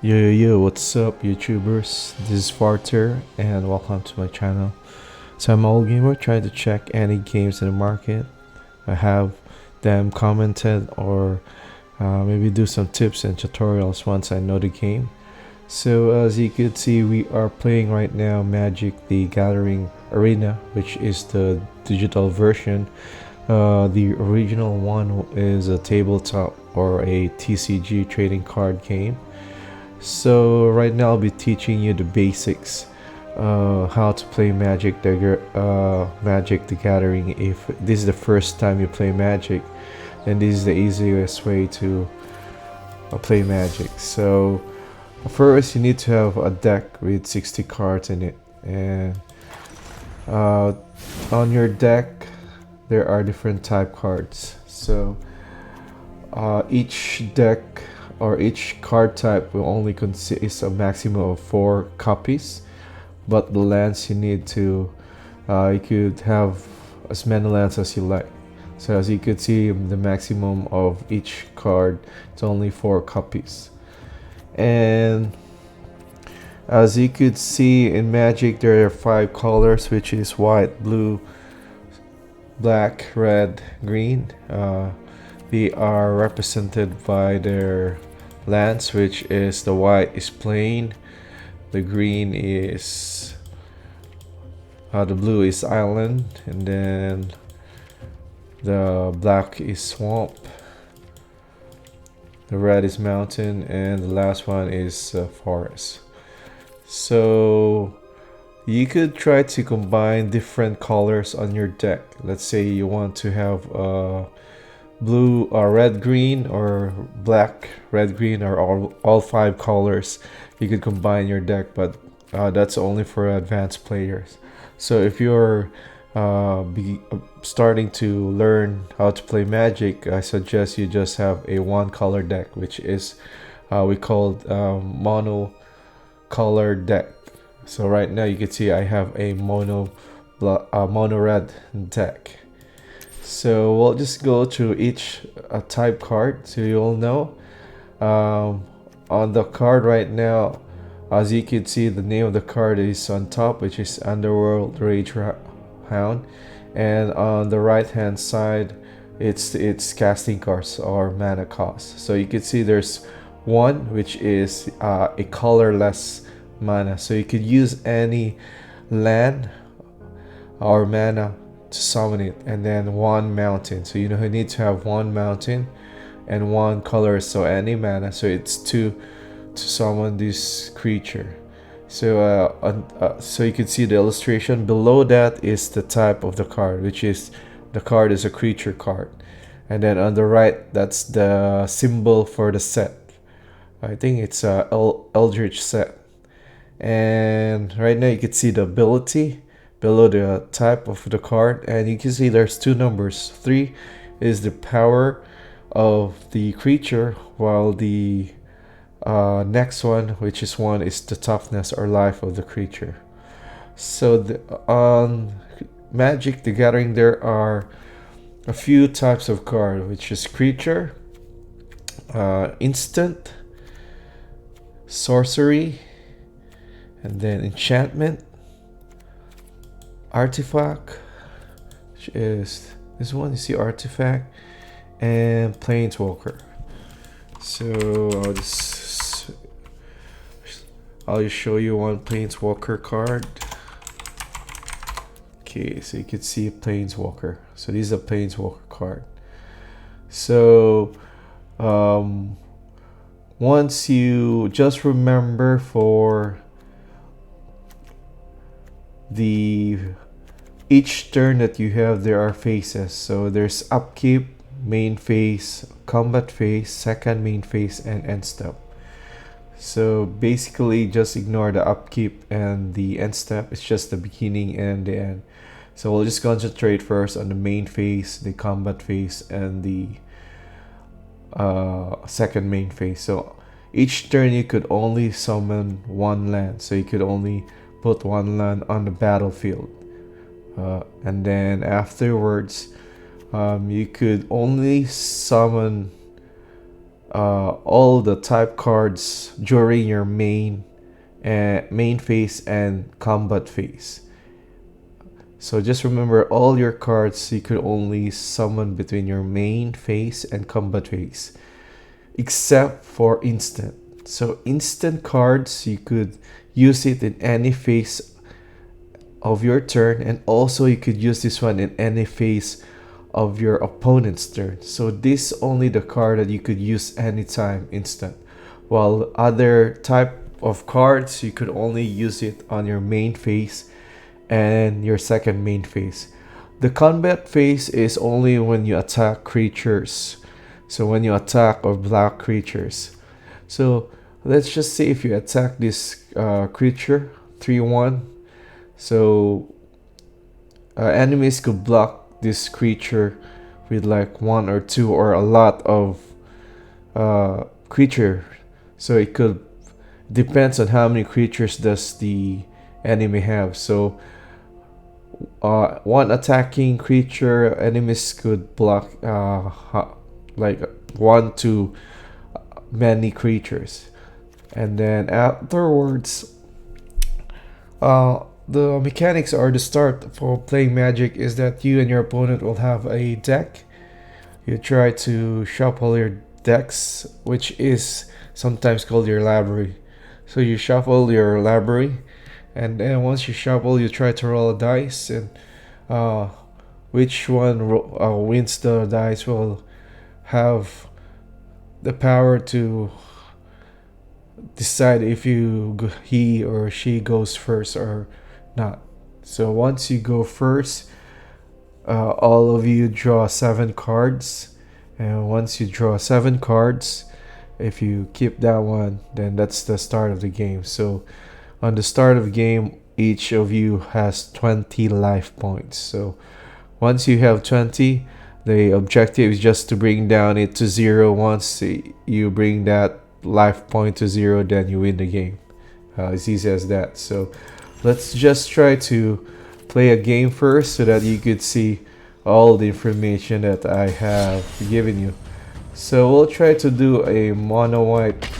Yo, what's up, YouTubers? This is Farter, and welcome to my channel. So, I'm an old gamer trying to check any games in the market. I have them commented or maybe do some tips and tutorials once I know the game. So, as you could see, we are playing right now Magic the Gathering Arena, which is the digital version. The original one is a tabletop or a TCG trading card game. So right now I'll be teaching you the basics, how to play Magic the Gathering. If this is the first time you play Magic, then this is the easiest way to play Magic. So first you need to have a deck with 60 cards in it, and uh, on your deck there are different type cards. So each deck or each card type will only consist a maximum of 4 copies, but the lands you need to you could have as many lands as you like. So as you could see, the maximum of each card is only 4 copies. And as you could see in Magic, there are 5 colors, which is white, blue, black, red, green. They are represented by their lands, which is the white is plain, the green is the blue is island, and then the black is swamp, the red is mountain, and the last one is forest. So you could try to combine different colors on your deck. Let's say you want to have blue or red green, or black red green, or all 5 colors. You could combine your deck, but that's only for advanced players. So if you're starting to learn how to play Magic, I suggest you just have a 1 color deck, which is we call mono color deck. So right now you can see I have a mono red deck. So we'll just go through each type card so you'll know. On the card right now, as you can see, the name of the card is on top, which is Underworld Rage Hound, and on the right hand side it's casting cards or mana cost. So you can see there's one which is a colorless mana, so you could use any land or mana to summon it, and then 1 mountain. So you need to have 1 mountain and 1 color, so any mana, so it's 2 to summon this creature. So so you can see the illustration below. That is the type of the card, which is the card is a creature card, and then on the right, that's the symbol for the set. I think it's a Eldritch set. And right now you can see the ability below the type of the card, and you can see there's 2 numbers. 3 is the power of the creature, while the next one, which is 1, is the toughness or life of the creature. So on Magic the Gathering, there are a few types of card, which is creature, instant, sorcery, and then enchantment, artifact, which is this one. You see artifact, and planeswalker. So I'll just show you one planeswalker card. Okay, so you can see planeswalker. So this is a planeswalker card. So once you just remember for each turn that you have, there are phases. So there's upkeep, main phase, combat phase, second main phase, and end step. So basically just ignore the upkeep and the end step. It's just the beginning and the end. So we'll just concentrate first on the main phase, the combat phase, and the second main phase. So each turn you could only summon 1 land, so you could only put 1 land on the battlefield. And then afterwards, you could only summon all the type cards during your main phase and combat phase. So just remember, all your cards you could only summon between your main phase and combat phase, except for instant. So instant cards, you could use it in any phase of your turn, and also you could use this one in any phase of your opponent's turn. So this only the card that you could use anytime instant, while other type of cards you could only use it on your main phase and your second main phase. The combat phase is only when you attack creatures. So when you attack or block creatures. So let's just say if you attack this creature 3-1, so enemies could block this creature with like 1 or 2 or a lot of creature. So it could depends on how many creatures does the enemy have. So one attacking creature, enemies could block like 1 to many creatures. And then afterwards, the mechanics are the start for playing Magic is that you and your opponent will have a deck. You try to shuffle your decks, which is sometimes called your library. So you shuffle your library, and then once you shuffle, you try to roll a dice, and which one wins the dice will have the power to decide if he or she goes first or not. So once you go first, all of you draw 7 cards, and once you draw 7 cards, if you keep that one, then that's the start of the game. So on the start of the game, each of you has 20 life points. So once you have 20, the objective is just to bring down it to 0. Once you bring that life point to 0, then you win the game. It's easy as that. So let's just try to play a game first so that you could see all the information that I have given you. So we'll try to do a mono white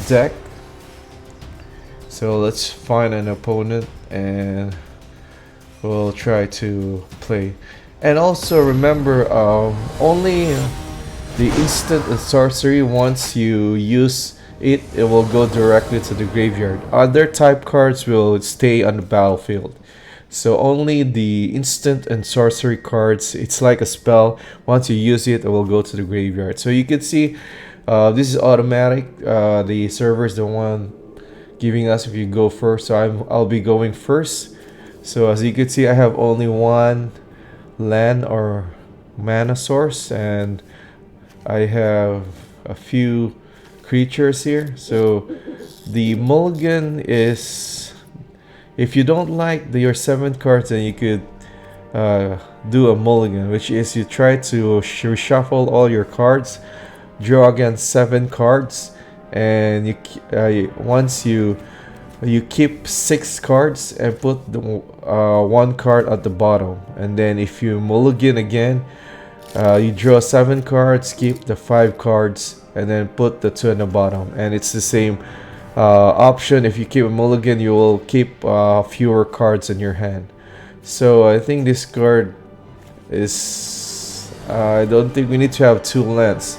deck. So let's find an opponent and we'll try to play. And also remember, only the instant and sorcery, once you use it, it will go directly to the graveyard. Other type cards will stay on the battlefield. So only the instant and sorcery cards, it's like a spell. Once you use it, it will go to the graveyard. So you can see this is automatic. The server is the one giving us if you go first. So I'll be going first. So as you can see, I have only 1 land or mana source, and I have a few creatures here. So the mulligan is, if you don't like your 7 cards, then you could do a mulligan, which is you try to reshuffle all your cards, draw again 7 cards, and once you keep 6 cards and put the 1 card at the bottom. And then if you mulligan again, you draw 7 cards, keep the 5 cards, and then put the 2 at the bottom. And it's the same option. If you keep a mulligan, you will keep fewer cards in your hand. So I think this card is, I don't think we need to have 2 lands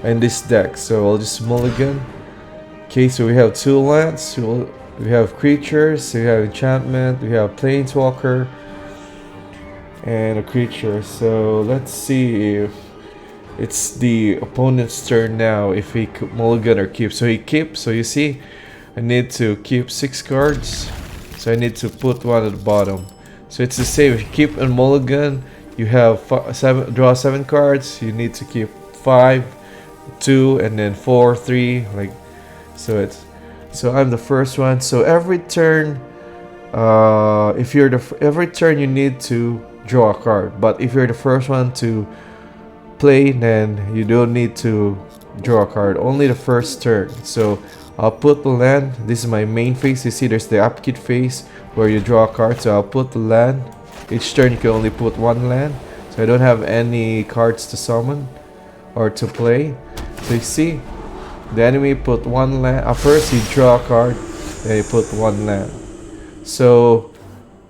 in this deck. So I'll just mulligan. Okay, so we have 2 lands. We have creatures, we have enchantment, we have planeswalker, and a creature. So let's see if it's the opponent's turn now, if he could mulligan or keep. So he keeps. So you see, I need to keep 6 cards, so I need to put 1 at the bottom. So it's the same. If you keep and mulligan, you have draw 7 cards. You need to keep 5, 2, and then 4, 3. Like so. So I'm the first one. So every turn, if you're every turn you need to draw a card. But if you're the first one to play, then you don't need to draw a card. Only the first turn. So I'll put the land. This is my main phase. You see, there's the upkeep phase where you draw a card. So I'll put the land. Each turn you can only put 1 land. So I don't have any cards to summon or to play. So you see, the enemy put one land. First, you draw a card, then you put one land. So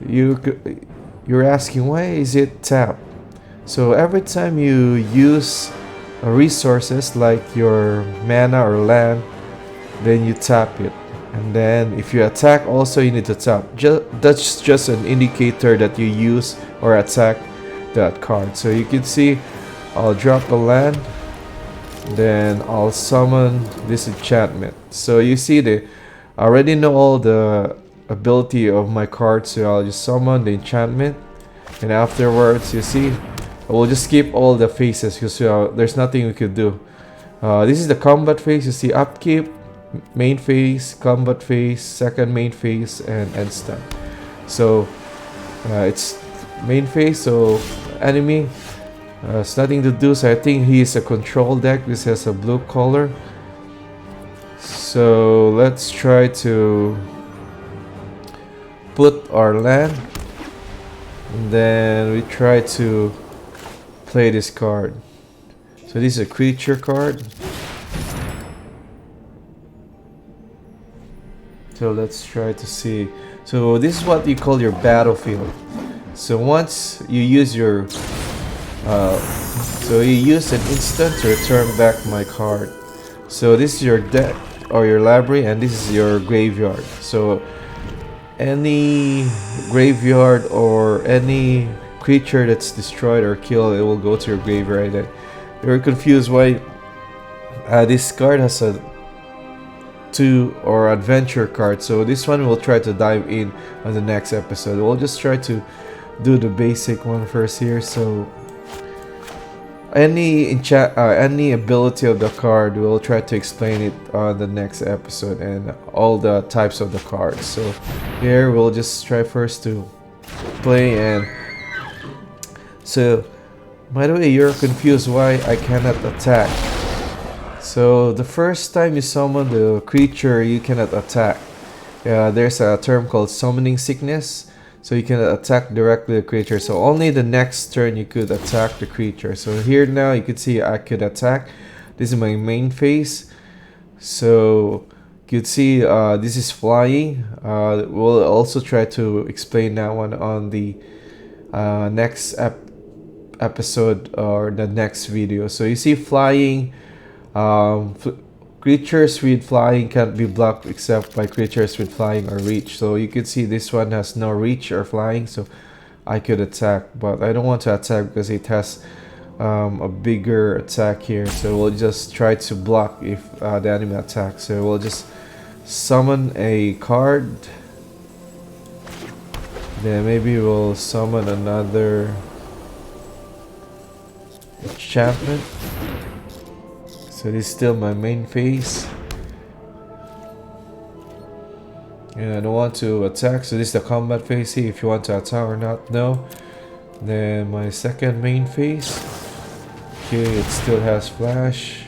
you're asking, why is it tapped? So every time you use resources like your mana or land, then you tap it. And then if you attack also, you need to tap. That's just an indicator that you use or attack that card. So you can see, I'll drop a land, then I'll summon this enchantment. So you see, I already know all the ability of my cards, so I'll just summon the enchantment, and afterwards, you see, I will just skip all the phases because there's nothing we could do. This is the combat phase. You see, upkeep, main phase, combat phase, second main phase, and end step. So it's main phase, so enemy it's nothing to do. So I think he is a control deck. This has a blue color. So let's try to put our land, and then we try to play this card. So this is a creature card. So let's try to see. So this is what you call your battlefield. So once you use your so you use an instant to return back my card. So this is your deck or your library, and this is your graveyard. So any graveyard or any creature that's destroyed or killed, it will go to your graveyard. And you're confused why this card has a 2 or adventure card. So this one we'll try to dive in on the next episode. We'll just try to do the basic one first here. So any ability of the card, we'll try to explain it on the next episode, and all the types of the cards. So here we'll just try first to play. And so by the way, you're confused why I cannot attack. So the first time you summon the creature, you cannot attack. There's a term called summoning sickness. So you can attack directly the creature. So only the next turn you could attack the creature. So here now you can see I could attack. This is my main phase. So you could see this is flying. We'll also try to explain that one on the next episode or the next video. So you see flying. Creatures with flying can't be blocked except by creatures with flying or reach. So you can see this one has no reach or flying, so I could attack, but I don't want to attack because it has a bigger attack here. So we'll just try to block if the enemy attacks. So we'll just summon a card, then maybe we'll summon another enchantment. So this is still my main phase, and I don't want to attack. So this is the combat phase. See if you want to attack or not. No. Then my second main phase. Okay, it still has flash.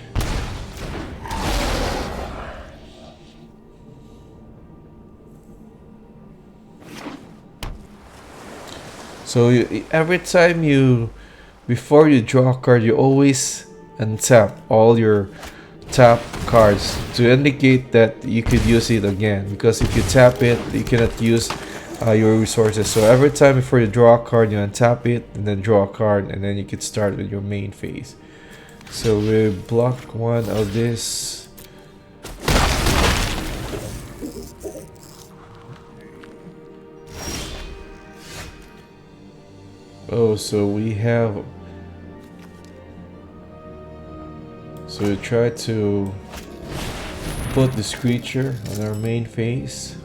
So every time before you draw a card, you always untap all your tap cards to indicate that you could use it again, because if you tap it, you cannot use your resources. So every time before you draw a card, you untap it and then draw a card, and then you can start with your main phase. So we block one of this. Oh, so we have. So we try to put this creature on our main phase.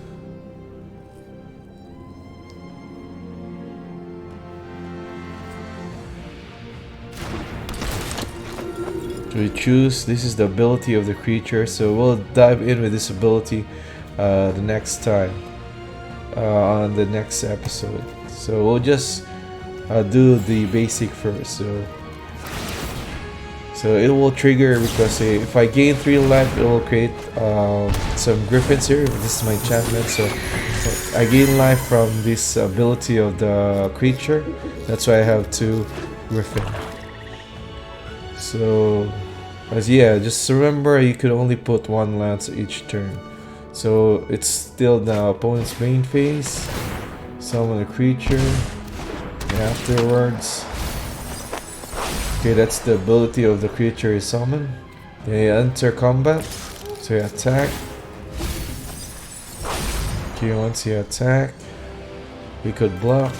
So we choose, this is the ability of the creature, so we'll dive in with this ability the next time on the next episode. So we'll just do the basic first. So it will trigger because if I gain 3 life, it will create some griffins here. This is my enchantment, so I gain life from this ability of the creature. That's why I have 2 griffin. So As yeah, just remember you could only put one lance each turn. So it's still the opponent's main phase. Summon a creature. And afterwards, okay, that's the ability of the creature you summon. Then you enter combat. So you attack. Okay, once you attack, you could block.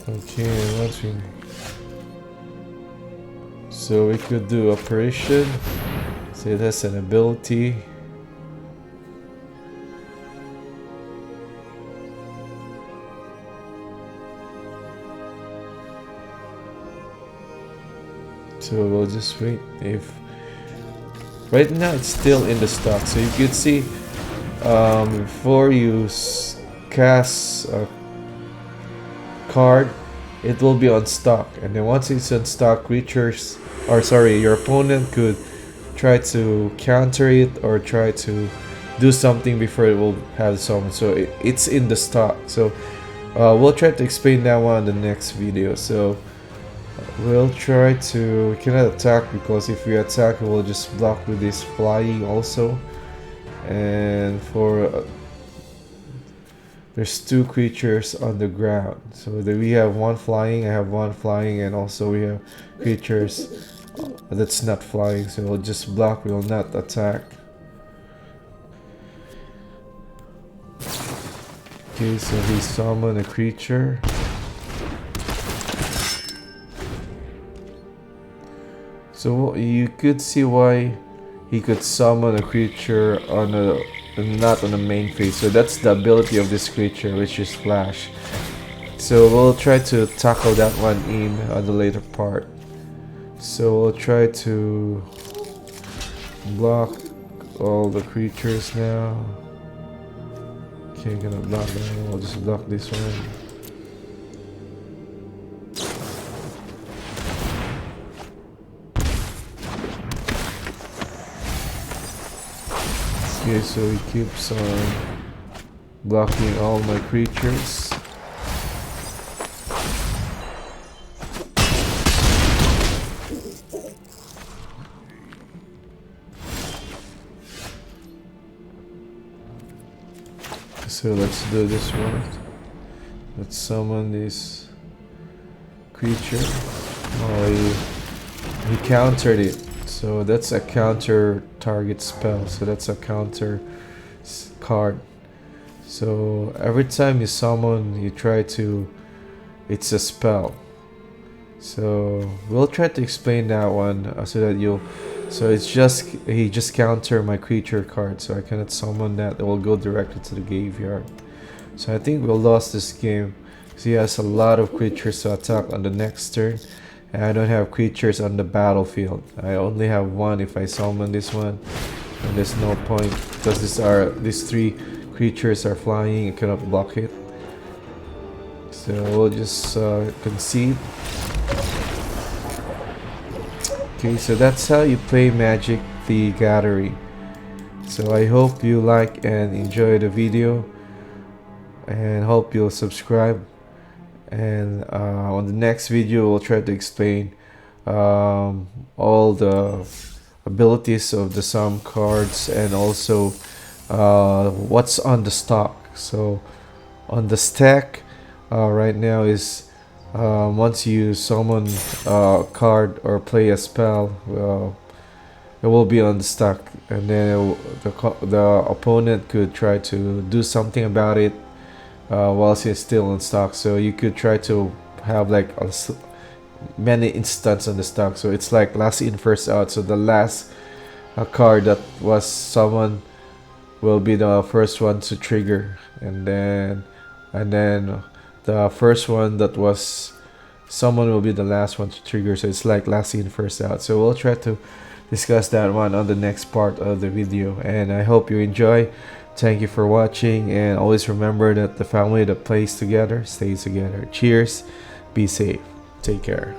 Okay, once we... So we could do operation. So that's an ability. So we'll just wait. If right now it's still in the stock, so you could see before you cast a card, it will be on stock, and then once it's on stock, creatures, or sorry, your opponent could try to counter it or try to do something before it will have summon. So it's in the stock. So we'll try to explain that one in the next video. So we'll try to, we cannot attack because if we attack we will just block with this flying also. And for there's two creatures on the ground, so we have one flying, I have one flying, and also we have creatures that's not flying, so we'll just block, we will not attack. Okay, so he summoned a creature. So you could see why he could summon a creature on a not on the main phase. So that's the ability of this creature, which is flash. So we'll try to tackle that one in the later part. So we'll try to block all the creatures now. Okay, gonna block that one. We'll just block this one. Okay, so he keeps on blocking all my creatures. So let's do this one. Let's summon this creature. Oh, he countered it. So that's a counter target spell. So that's a counter card. So every time you summon, you try to, it's a spell. So we'll try to explain that one so that you'll, so it's just, he just counter my creature card, so I cannot summon that. It will go directly to the graveyard. So I think we lost this game because he has a lot of creatures to attack on the next turn. And I don't have creatures on the battlefield. I only have one if I summon this one. And there's no point because these three creatures are flying. You cannot block it. So we'll just concede. Okay, so that's how you play Magic the Gathering. So I hope you like and enjoy the video, and hope you'll subscribe. And on the next video we'll try to explain all the abilities of the some cards and also what's on the stock. So on the stack right now is once you summon a card or play a spell, it will be on the stock, and then the opponent could try to do something about it whilst it's still in stock. So you could try to have like many instances on the stock. So it's like last in first out. So the last card that was summoned will be the first one to trigger, and then the first one that was summoned will be the last one to trigger. So it's like last in first out. So we'll try to discuss that one on the next part of the video, and I hope you enjoy. Thank you for watching, and always remember that the family that plays together stays together. Cheers, be safe, take care.